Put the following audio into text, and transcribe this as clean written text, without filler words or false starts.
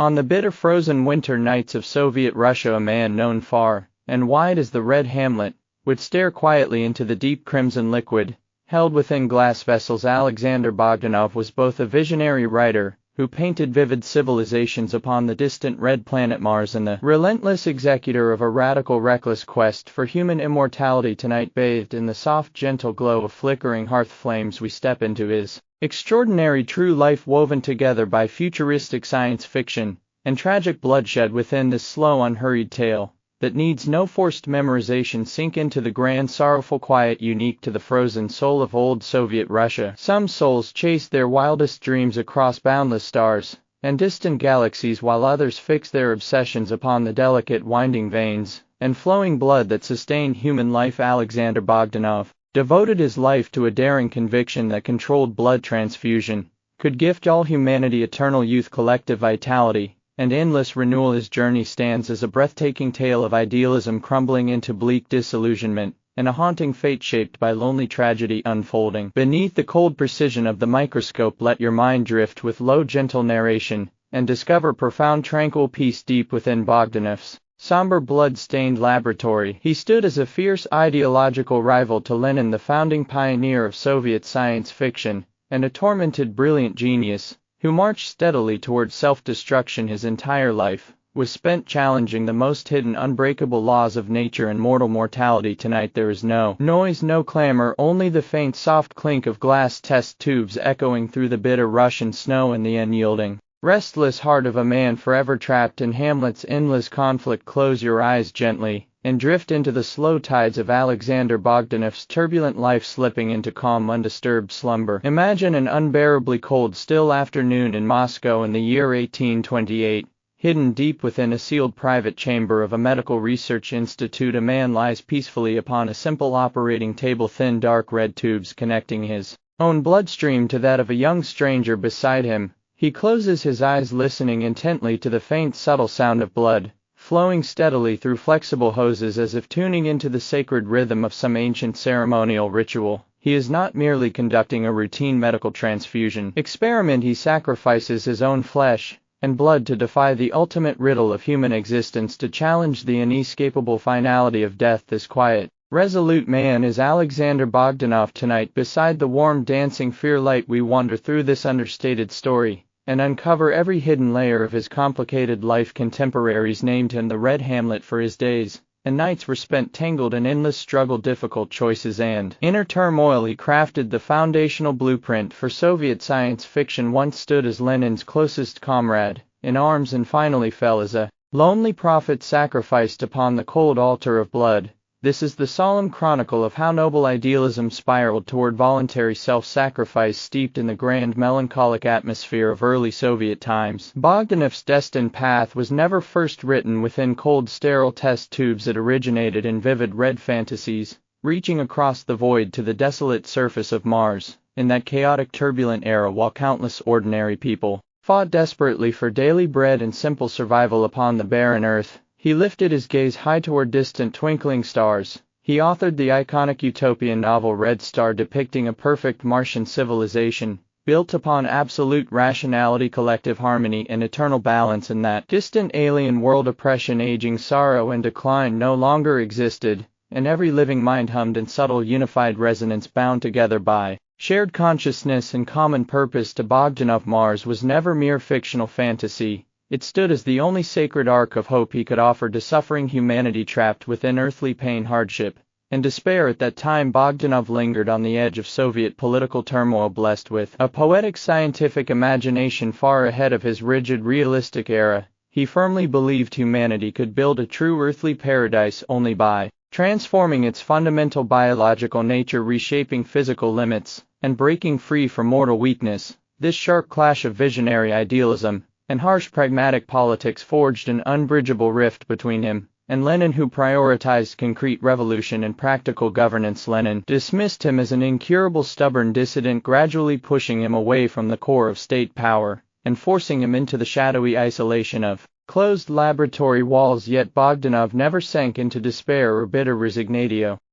On the bitter frozen winter nights of Soviet Russia, a man known far and wide as the Red Hamlet would stare quietly into the deep crimson liquid held within glass vessels. Alexander Bogdanov was both a visionary writer who painted vivid civilizations upon the distant red planet Mars and the relentless executor of a radical, reckless quest for human immortality. Tonight, bathed in the soft, gentle glow of flickering hearth flames, we step into his extraordinary true life, woven together by futuristic science fiction and tragic bloodshed within this slow, unhurried tale that needs no forced memorization. Sink into the grand, sorrowful quiet unique to the frozen soul of old Soviet Russia. Some souls chase their wildest dreams across boundless stars and distant galaxies, while others fix their obsessions upon the delicate, winding veins and flowing blood that sustain human life. Alexander Bogdanov devoted his life to a daring conviction that controlled blood transfusion could gift all humanity eternal youth, collective vitality, and endless renewal. His journey stands as a breathtaking tale of idealism crumbling into bleak disillusionment, and a haunting fate shaped by lonely tragedy unfolding beneath the cold precision of the microscope. Let your mind drift with low, gentle narration, and discover profound, tranquil peace deep within Bogdanov's somber, blood-stained laboratory. He stood as a fierce ideological rival to Lenin, the founding pioneer of Soviet science fiction, and a tormented, brilliant genius who marched steadily toward self-destruction. His entire life was spent challenging the most hidden, unbreakable laws of nature and mortal mortality. Tonight there is no noise, no clamor, only the faint, soft clink of glass test tubes echoing through the bitter Russian snow and the unyielding, restless heart of a man forever trapped in Hamlet's endless conflict. Close your eyes gently and drift into the slow tides of Alexander Bogdanov's turbulent life, slipping into calm, undisturbed slumber. Imagine an unbearably cold, still afternoon in Moscow in the year 1828. Hidden deep within a sealed private chamber of a medical research institute, a man lies peacefully upon a simple operating table, thin dark red tubes connecting his own bloodstream to that of a young stranger beside him. He closes his eyes, listening intently to the faint, subtle sound of blood flowing steadily through flexible hoses, as if tuning into the sacred rhythm of some ancient ceremonial ritual. He is not merely conducting a routine medical transfusion experiment. He sacrifices his own flesh and blood to defy the ultimate riddle of human existence, to challenge the inescapable finality of death. This quiet, resolute man is Alexander Bogdanov. Tonight, beside the warm, dancing fear light, we wander through this understated story and uncover every hidden layer of his complicated life. Contemporaries named him the Red Hamlet, for his days and nights were spent tangled in endless struggle, difficult choices, and inner turmoil. He crafted the foundational blueprint for Soviet science fiction, once stood as Lenin's closest comrade in arms, and finally fell as a lonely prophet sacrificed upon the cold altar of blood. This is the solemn chronicle of how noble idealism spiraled toward voluntary self-sacrifice, steeped in the grand, melancholic atmosphere of early Soviet times. Bogdanov's destined path was never first written within cold, sterile test tubes. It originated in vivid red fantasies, reaching across the void to the desolate surface of Mars, in that chaotic, turbulent era, while countless ordinary people fought desperately for daily bread and simple survival upon the barren earth. He lifted his gaze high toward distant, twinkling stars. He authored the iconic utopian novel Red Star, depicting a perfect Martian civilization built upon absolute rationality, collective harmony, and eternal balance. In that distant alien world, oppression, aging, sorrow, and decline no longer existed, and every living mind hummed in subtle, unified resonance, bound together by shared consciousness and common purpose. To Bogdanov, Mars was never mere fictional fantasy. It stood as the only sacred ark of hope he could offer to suffering humanity trapped within earthly pain, hardship, and despair. At that time, Bogdanov lingered on the edge of Soviet political turmoil, blessed with a poetic, scientific imagination far ahead of his rigid, realistic era. He firmly believed humanity could build a true earthly paradise only by transforming its fundamental biological nature, reshaping physical limits, and breaking free from mortal weakness. This sharp clash of visionary idealism and harsh pragmatic politics forged an unbridgeable rift between him and Lenin, who prioritized concrete revolution and practical governance. Lenin dismissed him as an incurable, stubborn dissident, gradually pushing him away from the core of state power and forcing him into the shadowy isolation of closed laboratory walls. Yet Bogdanov never sank into despair or bitter resignatio.